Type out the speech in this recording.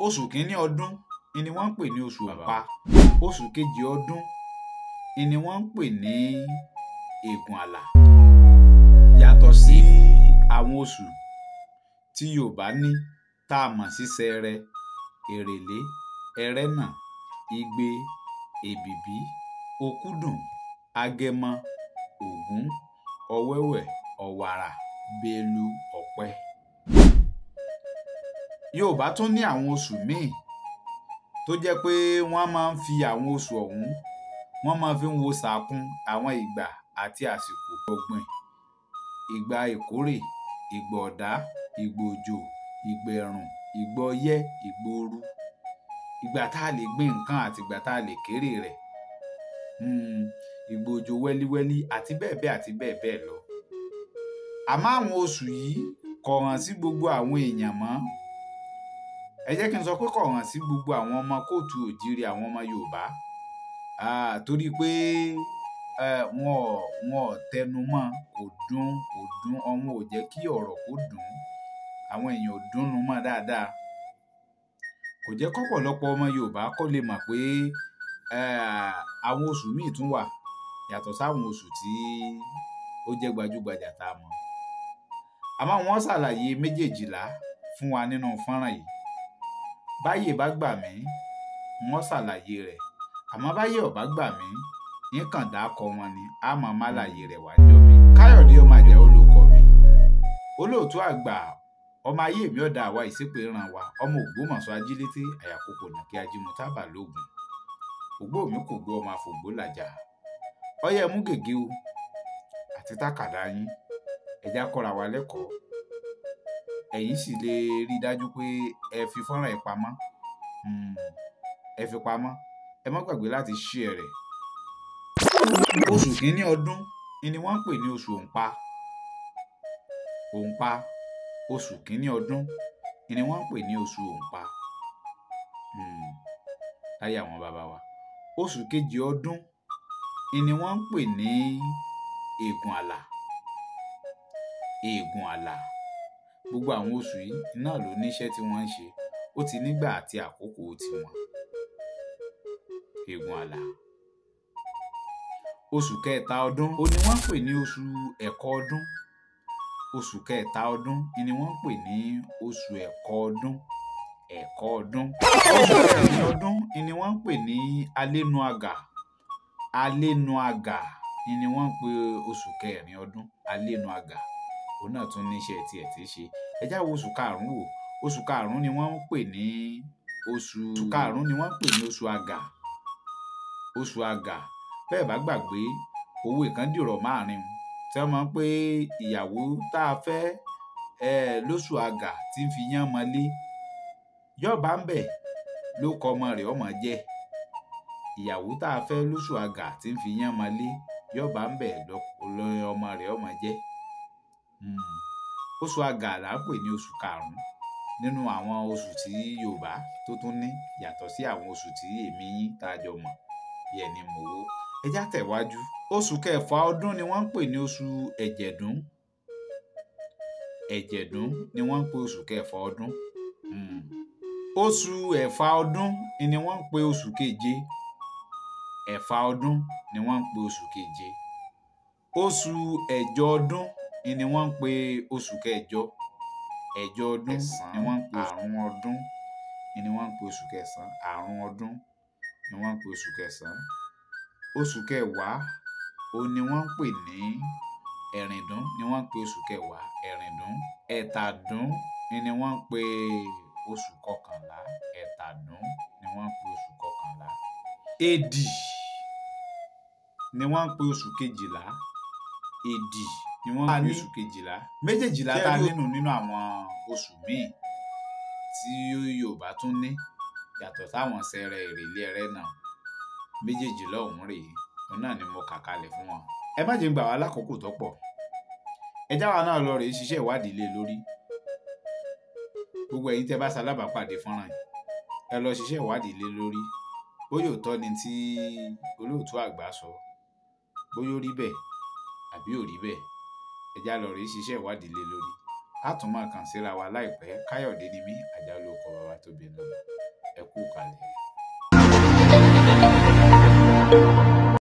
Oṣù kìíní ọdún ni wọ́n ń pè ní oṣù Ọ̀pá. Oṣù kejì ọdún ni wọ́n ń pè ní Ègùn Àlà. Yàtọ̀ sí àwọn oṣù tí Yorùbá ní tá a mọ̀ sí Ṣẹẹrẹ, Èrèlé, Ẹrẹ́nà, Igbe, Èbìbí, Òkúdùn, Agẹmọ, Ògún, Ọ̀wẹ̀wẹ̀, Ọ̀wàrà, Bélú, Ọ̀pẹ. Yorùbá tún ní àwọn oṣù míì tó jẹ́ pé wọ́n máa ń fi àwọn oṣù ọ̀hún wọ́n máa fi ń wo sàkún àwọn ìgbà àti àsìkò ọ̀gbìn, ìgbà ìkórè, ìgbà ọ̀dá, ìgbà òjò, ìgbà ẹ̀rùn, ìgbà ọyẹ́, ìgbà ooru, ìgbà tá a lè gbin nǹkan àti ìgbà tá a lè kérè rẹ̀, ìgbà òjò wẹ́líwẹ́lí àti bẹ́ẹ̀ bẹ́ẹ̀ àti bẹ́ẹ̀ bẹ́ẹ̀ lọ. Àmọ́ àwọn oṣù yìí kò hàn sí gbogbo àwọn èèyàn mọ́. Ẹ jẹ́ kí n sọ pé kò hàn sí gbogbo àwọn ọmọ kóòtù òjíire, àwọn ọmọ Yorùbá, torí pé wọn ò tẹnu mọ́, kò dún ọmọ ò jẹ́ kí ọ̀rọ̀ kó dùn, àwọn èèyàn ò dúnnu mọ́ dáadáa. Kò jẹ́ kọ́pọ̀lọpọ̀ ọmọ Yorùbá kó lè mọ̀ pé àwọn oṣù míì tún wà yàtọ̀ sáwọn oṣù tí ó jẹ́ gbajúgbajà tá a mọ̀. Àmọ́ wọ́n ṣàlàyé méjèèjìlá fún wa nínú fọ́nrán yìí. Báyé bá gbà mí wọ́n ṣàlàyé rẹ̀, àmọ́ báyé ò bá gbà mí yín kàn dákọ wọn ni a máa má láyé rẹ̀ wá jọ mi. Káyọ̀dé ọmọ Àjàó olóko mi, olóòtú àgbà, ọmọ ayé mi ọ̀dà àwa ìsípè ràn wá, ọmọ Ògbómọ̀ṣọ́ ajílété àyàkókò nàkí ajímútábà lóògùn, ògbó mi kò gbọ́ ọmọ àfògbó làjà. Ọyẹ mú gègé o àti tákàdá yín, ẹjá kọ́ra wa lẹ́kọ̀ọ́. Ẹ̀yin sì lè rí i dájú pé ẹ fi fọ́nrán ẹ̀ pamọ́, ẹ fi pamọ́, ẹ má gbàgbé láti share rẹ̀. Oṣù kìíní ọdún ni wọ́n ń pè ní oṣù Òǹpa. Òǹpa, oṣù kìíní ọdún ni wọ́n ń pè ní oṣù Òǹpa láyé àwọn bàbá wa. Oṣù kejì ọdún ni wọ́n ń pè ní Ègùn Àlà. Ègùn Àlà, gbogbo àwọn oṣù yìí náà ló níṣẹ́ tí wọ́n ń ṣe, ó ti nígbà àti àkókò tiwọn. Ègùn Àlà. Oṣù kẹta ọdún ni wọ́n ń pè ní oṣù Ẹ̀kọ ọdún. Oṣù kẹta ọdún ni wọ́n ń pè ní oṣù Ẹ̀kọ ọdún. Ẹ̀kọ ọdún. Oṣù kẹrin ọdún ni wọ́n ń pè ní Alénu Àgà. Alénu Àgà ni wọ́n ń pè oṣù kẹrin ọdún. Alénu Àgà, òun náà tún níṣẹ́ tiẹ̀ tí í ṣe. Ẹ já wo oṣù karùn-ún wò. Oṣù karùn-ún ni wọ́n ń pè ní oṣù Àgà. Oṣù Àgà, bẹ́ẹ̀ bá gbàgbé òwe kan dìrọ̀ máàrin tí wọ́n máa ń pè ìyàwó tá a fẹ́ lóṣù Àgà tí ń fi yán mọ́lé yọ̀ọ̀bá ń bẹ̀ ló kọ ọmọ rẹ̀ ọmọ jẹ́. Ìyàwó tá a fẹ́ lóṣù Àgà tí ń fi yán mọ́lé yọ̀ọ̀bá ń bẹ̀ lọ ọmọ rẹ̀ ọmọ jẹ́. Oṣù Àgà là ń pè ní oṣù karùn-ún nínú àwọn oṣù tí Yorùbá tó tún ní yàtọ̀ sí àwọn oṣù tí èmi yín tá a jọ mọ̀ bí ẹni mọ̀wó. Ẹ já tẹ̀wájú. Oṣù kẹfà ọdún ni wọ́n ń pè ní oṣù Ẹ̀jẹ̀dún. Ẹ̀jẹ̀dún ni wọ́n ń pè oṣù kẹfà ọdún. Oṣù Ẹ̀fà ọdún ni wọ́n ń pè oṣù keje. Ẹ̀fà ọdún ni wọ́n ń pè oṣù keje. Oṣù Ẹ̀jọ ọdún ni wọ́n ń pè oṣù kẹjọ. Ẹ̀jọ ọdún ni wọ́n ń pè àrùn ọdún ni wọ́n ń pè oṣù kẹsàn-án. Àrùn ọdún ni wọ́n ń pè oṣù kẹsàn-án. Oṣù kẹwàá ni wọ́n ń pè ní Ẹ̀rìndún ni wọ́n ń pè oṣù kẹwàá. Ẹ̀rìndún. Ẹ̀tàdún ni wọ́n ń pè oṣù kọkànlá. Ẹ̀tàdún ni wọ́n ń pè oṣù kọkànlá. Èdì ni wọ́n ń pè oṣù kejìlá. Èdì ni wọ́n ń pè oṣù kejìlá. Méjèèjìlá tá nínú àwọn oṣù míì tí Yorùbá tún ní yàtọ̀ sáwọn Ṣẹẹrẹ, Èrèlé, Ẹrẹ́nà. Méjèèjìlá ọ̀hún rèé, òun náà ni mo kà kalẹ̀ fún wọn. Ẹ má jẹ́ gbà wá lákòókò tó pọ̀. Ẹ já wa náà lọ rèé ṣiṣẹ́ ìwádìí lé lórí. Gbogbo ẹ̀yin tẹ́ bá ṣalábàápàdé fọ́nrán yìí, ẹ lọ ṣiṣẹ́ ìwádìí lé lórí. Bóyá òótọ́ ni tí olóòtú àgbà sọ, bóyá ó rí bẹ́ẹ̀ àbí ò rí bẹ́ẹ̀. Ẹ já lọ rèé ṣiṣẹ́ ìwádìí lé lórí. A tún máa kàn síra wa láìpẹ́. Káyọ̀dé ni mí, Àjàó olóko bàbá tó bí lọ́ba. kú kalẹ̀.